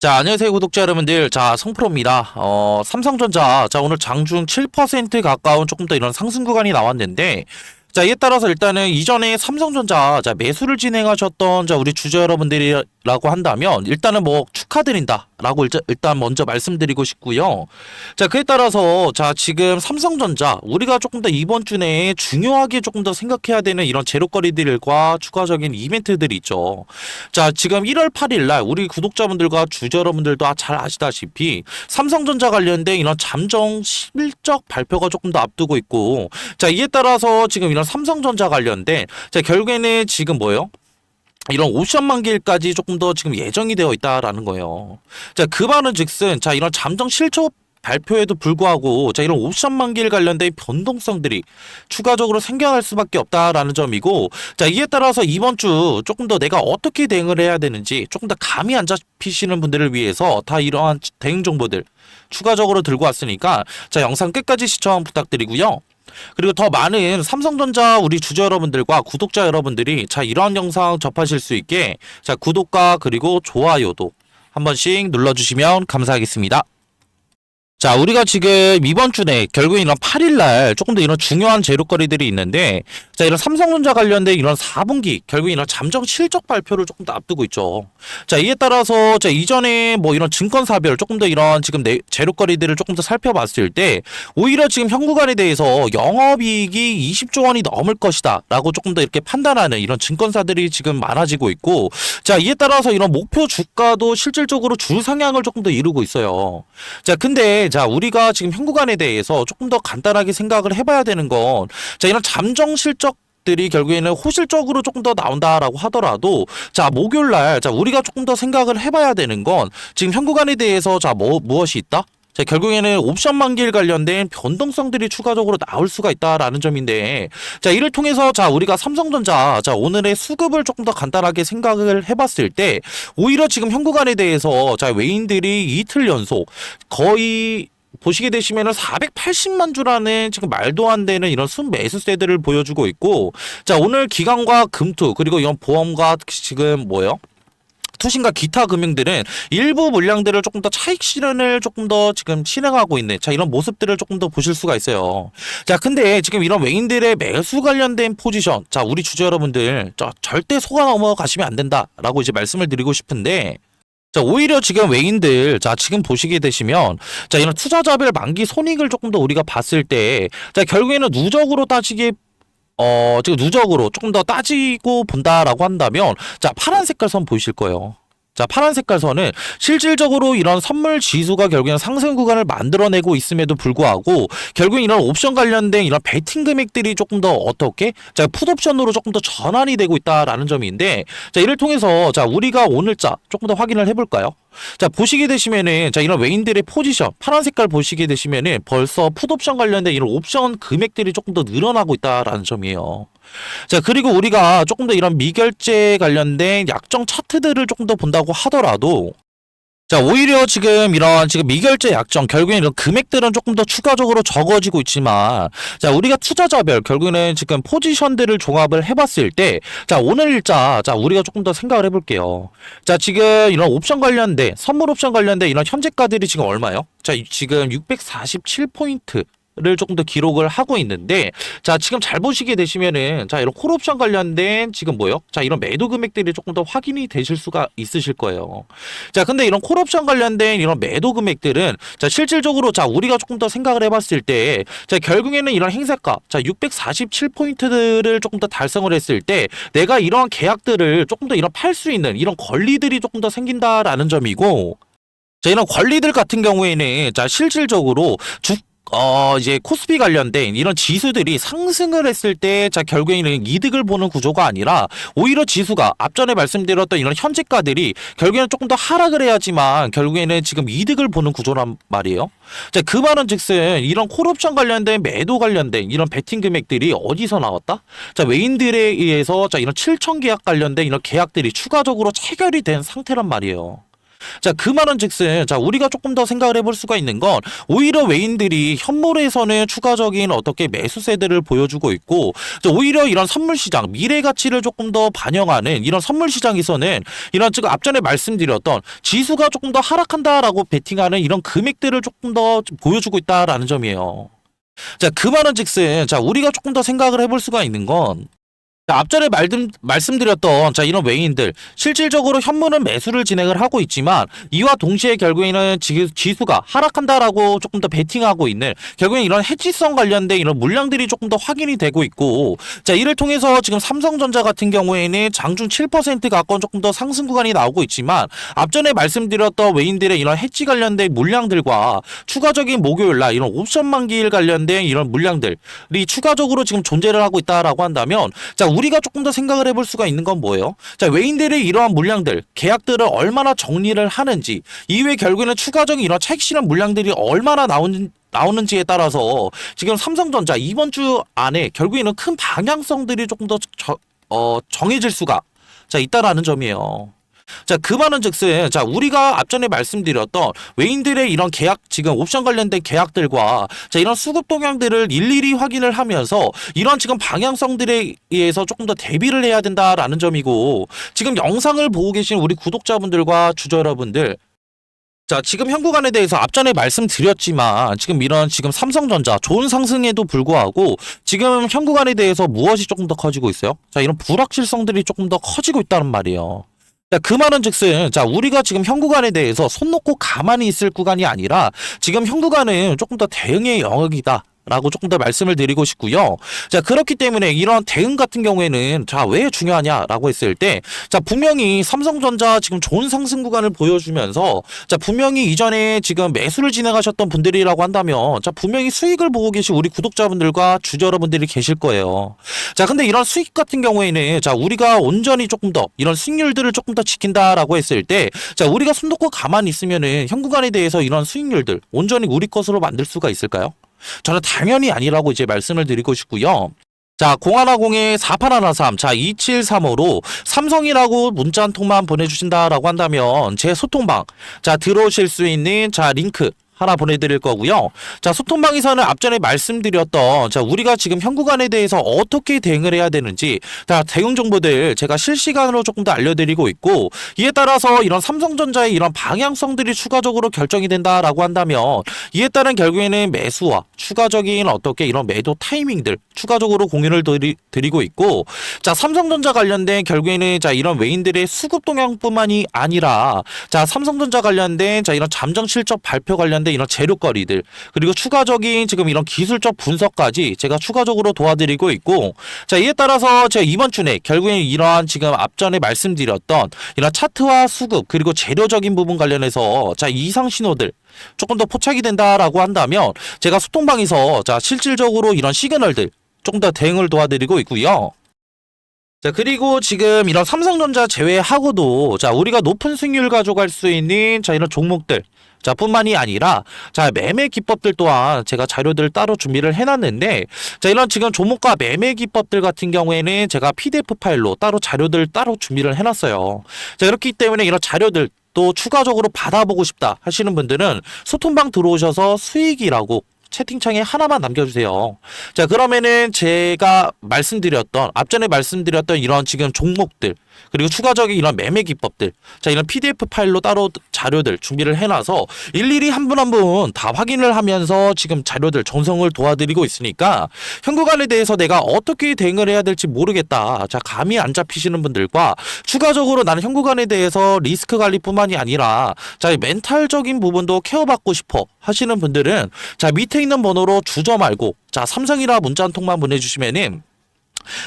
자, 안녕하세요, 구독자 여러분들. 자, 성프로입니다. 삼성전자. 자, 오늘 장중 7% 가까운 조금 더 이런 상승 구간이 나왔는데, 자, 이에 따라서 일단은 이전에 삼성전자, 자, 매수를 진행하셨던, 자, 우리 주주 여러분들이라고 한다면, 일단은 뭐 축하드린다라고 일단 먼저 말씀드리고 싶고요. 자, 그에 따라서, 자, 지금 삼성전자, 우리가 조금 더 이번 주 내에 중요하게 조금 더 생각해야 되는 이런 재료거리들과 추가적인 이벤트들이 있죠. 자, 지금 1월 8일 날 우리 구독자분들과 주주 여러분들도 잘 아시다시피 삼성전자 관련된 이런 잠정 실적 발표가 조금 더 앞두고 있고, 자, 이에 따라서 지금 이런 삼성전자 관련된, 자, 결국에는 지금 뭐예요? 이런 옵션 만기일까지 조금 더 지금 예정이 되어 있다라는 거예요. 자, 그 말은 즉슨, 자, 이런 잠정 실적 발표에도 불구하고, 자, 이런 옵션 만기일 관련된 변동성들이 추가적으로 생겨날 수밖에 없다라는 점이고, 자, 이에 따라서 이번 주 조금 더 내가 어떻게 대응을 해야 되는지 조금 더 감이 안 잡히시는 분들을 위해서 다 이러한 대응 정보들 추가적으로 들고 왔으니까, 자, 영상 끝까지 시청 부탁드리고요. 그리고 더 많은 삼성전자 우리 주주 여러분들과 구독자 여러분들이, 자, 이러한 영상 접하실 수 있게, 자, 구독과 그리고 좋아요도 한 번씩 눌러주시면 감사하겠습니다. 자, 우리가 지금 이번 주 내 결국에 이런 8일날 조금 더 이런 중요한 재료거리들이 있는데, 자, 이런 삼성전자 관련된 이런 4분기 결국에 이런 잠정 실적 발표를 조금 더 앞두고 있죠. 자, 이에 따라서, 자, 이전에 뭐 이런 증권사별 조금 더 이런 지금 재료거리들을 조금 더 살펴봤을 때, 오히려 지금 현구간에 대해서 영업이익이 20조 원이 넘을 것이다 라고 조금 더 이렇게 판단하는 이런 증권사들이 지금 많아지고 있고, 자, 이에 따라서 이런 목표 주가도 실질적으로 주상향을 조금 더 이루고 있어요. 자, 근데 자, 우리가 지금 현구간에 대해서 조금 더 간단하게 생각을 해봐야 되는 건, 자, 이런 잠정 실적들이 결국에는 호실적으로 조금 더 나온다라고 하더라도, 자, 목요일 날, 자, 우리가 조금 더 생각을 해봐야 되는 건, 지금 현구간에 대해서, 자, 무엇이 있다? 자, 결국에는 옵션 만기일 관련된 변동성들이 추가적으로 나올 수가 있다라는 점인데, 자, 이를 통해서, 자, 우리가 삼성전자, 자, 오늘의 수급을 조금 더 간단하게 생각을 해봤을 때, 오히려 지금 현구간에 대해서, 자, 외인들이 이틀 연속 거의 보시게 되시면은 480만 주라는 지금 말도 안 되는 이런 순매수세들을 보여주고 있고, 자, 오늘 기관과 금투 그리고 이런 보험과 지금 뭐예요? 투신과 기타 금융들은 일부 물량들을 조금 더 차익 실현을 조금 더 지금 실행하고 있는, 자, 이런 모습들을 조금 더 보실 수가 있어요. 자, 근데 지금 이런 외인들의 매수 관련된 포지션, 자, 우리 주주 여러분들, 절대 속아 넘어가시면 안 된다라고 이제 말씀을 드리고 싶은데, 자, 오히려 지금 외인들, 자, 지금 보시게 되시면, 자, 이런 투자자별 만기 손익을 조금 더 우리가 봤을 때, 자, 결국에는 누적으로 따지게, 지금 누적으로 조금 더 따지고 본다라고 한다면, 자, 파란 색깔 선 보이실 거예요. 자, 파란 색깔 선은 실질적으로 이런 선물 지수가 결국에는 상승 구간을 만들어내고 있음에도 불구하고, 결국엔 이런 옵션 관련된 이런 베팅 금액들이 조금 더 어떻게, 자, 풋옵션으로 조금 더 전환이 되고 있다라는 점인데, 자, 이를 통해서, 자, 우리가 오늘자 조금 더 확인을 해볼까요? 자, 보시게 되시면은, 자, 이런 외인들의 포지션 파란 색깔 보시게 되시면은 벌써 풋옵션 관련된 이런 옵션 금액들이 조금 더 늘어나고 있다라는 점이에요. 자, 그리고 우리가 조금 더 이런 미결제 관련된 약정 차트들을 조금 더 본다고 하더라도, 자, 오히려 지금 이런 지금 미결제 약정 결국엔 이런 금액들은 조금 더 추가적으로 적어지고 있지만, 자, 우리가 투자자별 결국에는 지금 포지션들을 종합을 해봤을 때, 자, 오늘 일자, 자, 우리가 조금 더 생각을 해볼게요. 자, 지금 이런 옵션 관련된 선물 옵션 관련된 이런 현재가들이 지금 얼마요? 자, 지금 647포인트 를 조금 더 기록을 하고 있는데, 자, 지금 잘 보시게 되시면은, 자, 이런 콜옵션 관련된 지금 뭐요? 자, 이런 매도 금액들이 조금 더 확인이 되실 수가 있으실 거예요. 자, 근데 이런 콜옵션 관련된 이런 매도 금액들은, 자, 실질적으로, 자, 우리가 조금 더 생각을 해봤을 때, 자, 결국에는 이런 행사가, 자, 647포인트들을 조금 더 달성을 했을 때, 내가 이러한 계약들을 조금 더 이런 팔 수 있는 이런 권리들이 조금 더 생긴다라는 점이고, 자, 이런 권리들 같은 경우에는, 자, 실질적으로 이제 코스피 관련된 이런 지수들이 상승을 했을 때, 자, 결국에는 이득을 보는 구조가 아니라, 오히려 지수가 앞전에 말씀드렸던 이런 현재가들이 결국에는 조금 더 하락을 해야지만 결국에는 지금 이득을 보는 구조란 말이에요. 자, 그 말은 즉슨 이런 콜옵션 관련된 매도 관련된 이런 베팅 금액들이 어디서 나왔다? 자, 외인들에 의해서, 자, 이런 7천 계약 관련된 이런 계약들이 추가적으로 체결이 된 상태란 말이에요. 자, 그 말은즉슨 자, 우리가 조금 더 생각을 해볼 수가 있는 건 오히려 외인들이 현물에서는 추가적인 어떻게 매수세들을 보여주고 있고, 자, 오히려 이런 선물 시장 미래 가치를 조금 더 반영하는 이런 선물 시장에서는 이런 지금 앞전에 말씀드렸던 지수가 조금 더 하락한다라고 베팅하는 이런 금액들을 조금 더 보여주고 있다라는 점이에요. 자, 그 말은즉슨 자, 우리가 조금 더 생각을 해볼 수가 있는 건, 자, 앞전에 말씀드렸던 자, 이런 외인들 실질적으로 현물은 매수를 진행을 하고 있지만 이와 동시에 결국에는 지수가 하락한다라고 조금 더 베팅하고 있는, 결국엔 이런 해지성 관련된 이런 물량들이 조금 더 확인이 되고 있고, 자, 이를 통해서 지금 삼성전자 같은 경우에는 장중 7% 가까운 조금 더 상승 구간이 나오고 있지만, 앞전에 말씀드렸던 외인들의 이런 해지 관련된 물량들과 추가적인 목요일날 이런 옵션 만기일 관련된 이런 물량들이 추가적으로 지금 존재를 하고 있다라고 한다면, 자, 우리가 조금 더 생각을 해볼 수가 있는 건 뭐예요? 자, 외인들의 이러한 물량들, 계약들을 얼마나 정리를 하는지, 이후에 결국에는 추가적인 이런 차익 실현 물량들이 얼마나 나오는지에 따라서 지금 삼성전자 이번 주 안에 결국에는 큰 방향성들이 조금 더 정해질 수가 자, 있다라는 점이에요. 자, 그 말은즉슨 자, 우리가 앞전에 말씀드렸던 외인들의 이런 계약, 지금 옵션 관련된 계약들과 자, 이런 수급 동향들을 일일이 확인을 하면서 이런 지금 방향성들에 의해서 조금 더 대비를 해야 된다라는 점이고, 지금 영상을 보고 계신 우리 구독자분들과 주주 여러분들, 자, 지금 현구간에 대해서 앞전에 말씀드렸지만 지금 이런 지금 삼성전자 좋은 상승에도 불구하고 지금 현구간에 대해서 무엇이 조금 더 커지고 있어요? 자, 이런 불확실성들이 조금 더 커지고 있다는 말이에요. 자, 그 말은즉슨 자, 우리가 지금 현 구간에 대해서 손 놓고 가만히 있을 구간이 아니라 지금 현 구간은 조금 더 대응의 영역이다 라고 조금 더 말씀을 드리고 싶고요. 자, 그렇기 때문에 이런 대응 같은 경우에는 자, 왜 중요하냐라고 했을 때, 자, 분명히 삼성전자 지금 좋은 상승 구간을 보여주면서 자, 분명히 이전에 지금 매수를 진행하셨던 분들이라고 한다면 자, 분명히 수익을 보고 계신 우리 구독자분들과 주주 여러분들이 계실 거예요. 자, 근데 이런 수익 같은 경우에는 자, 우리가 온전히 조금 더 이런 수익률들을 조금 더 지킨다라고 했을 때, 자, 우리가 손 놓고 가만히 있으면은 현 구간에 대해서 이런 수익률들 온전히 우리 것으로 만들 수가 있을까요? 저는 당연히 아니라고 이제 말씀을 드리고 싶고요. 자, 0110-4813, 자, 2735로 삼성이라고 문자 한 통만 보내주신다라고 한다면 제 소통방, 자, 들어오실 수 있는 자, 링크 하나 보내드릴 거고요. 자, 소통방에서는 앞전에 말씀드렸던 자, 우리가 지금 현 구간에 대해서 어떻게 대응을 해야 되는지 자, 대응 정보들 제가 실시간으로 조금 더 알려드리고 있고, 이에 따라서 이런 삼성전자의 이런 방향성들이 추가적으로 결정이 된다라고 한다면 이에 따른 결국에는 매수와 추가적인 어떻게 이런 매도 타이밍들 추가적으로 공유를 드리고 있고, 자, 삼성전자 관련된 결국에는 자, 이런 외인들의 수급 동향뿐만이 아니라 자, 삼성전자 관련된 자, 이런 잠정 실적 발표 관련된 이런 재료거리들, 그리고 추가적인 지금 이런 기술적 분석까지 제가 추가적으로 도와드리고 있고, 자, 이에 따라서 제가 이번 주 내 결국엔 이러한 지금 앞전에 말씀드렸던 이런 차트와 수급 그리고 재료적인 부분 관련해서 자, 이상 신호들 조금 더 포착이 된다라고 한다면 제가 소통방에서 자, 실질적으로 이런 시그널들 조금 더 대응을 도와드리고 있고요. 자, 그리고 지금 이런 삼성전자 제외하고도 자, 우리가 높은 수익률 가져갈 수 있는 자, 이런 종목들 자, 뿐만이 아니라 자, 매매 기법들 또한 제가 자료들 따로 준비를 해놨는데, 자, 이런 지금 종목과 매매 기법들 같은 경우에는 제가 PDF 파일로 따로 자료들 따로 준비를 해놨어요. 자, 그렇기 때문에 이런 자료들 또 추가적으로 받아보고 싶다 하시는 분들은 소통방 들어오셔서 수익이라고 채팅창에 하나만 남겨주세요. 자, 그러면은 제가 앞전에 말씀드렸던 이런 지금 종목들 그리고 추가적인 이런 매매 기법들 자, 이런 PDF 파일로 따로 자료들 준비를 해놔서 일일이 한 분 한 분 다 확인을 하면서 지금 자료들 전송을 도와드리고 있으니까 현 구간에 대해서 내가 어떻게 대응을 해야 될지 모르겠다, 자, 감이 안 잡히시는 분들과 추가적으로 나는 현 구간에 대해서 리스크 관리뿐만이 아니라 자, 멘탈적인 부분도 케어받고 싶어 하시는 분들은 자, 밑에 있는 번호로 주저 말고 자, 삼성이라 문자 한 통만 보내주시면은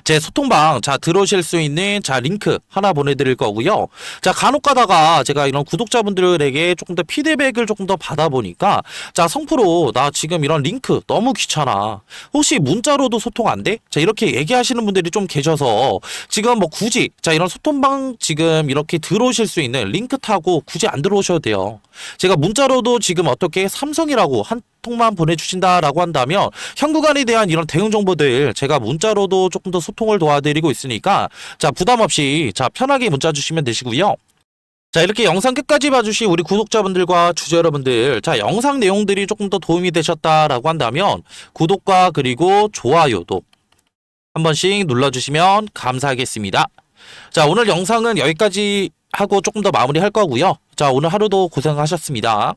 제 소통방 자, 들어오실 수 있는 자, 링크 하나 보내드릴 거고요. 자, 간혹 가다가 제가 이런 구독자분들에게 조금 더 피드백을 조금 더 받아보니까 자, 성프로 나 지금 이런 링크 너무 귀찮아, 혹시 문자로도 소통 안 돼? 자, 이렇게 얘기하시는 분들이 좀 계셔서 지금 뭐 굳이 자, 이런 소통방 지금 이렇게 들어오실 수 있는 링크 타고 굳이 안 들어오셔도 돼요. 제가 문자로도 지금 어떻게 삼성이라고 한 통만 보내주신다라고 한다면 현 구간에 대한 이런 대응 정보들 제가 문자로도 조금 더 소통을 도와드리고 있으니까 자, 부담 없이 자, 편하게 문자 주시면 되시고요. 자, 이렇게 영상 끝까지 봐주신 우리 구독자분들과 주주 여러분들, 자, 영상 내용들이 조금 더 도움이 되셨다라고 한다면 구독과 그리고 좋아요도 한 번씩 눌러주시면 감사하겠습니다. 자, 오늘 영상은 여기까지 하고 조금 더 마무리할 거고요. 자, 오늘 하루도 고생하셨습니다.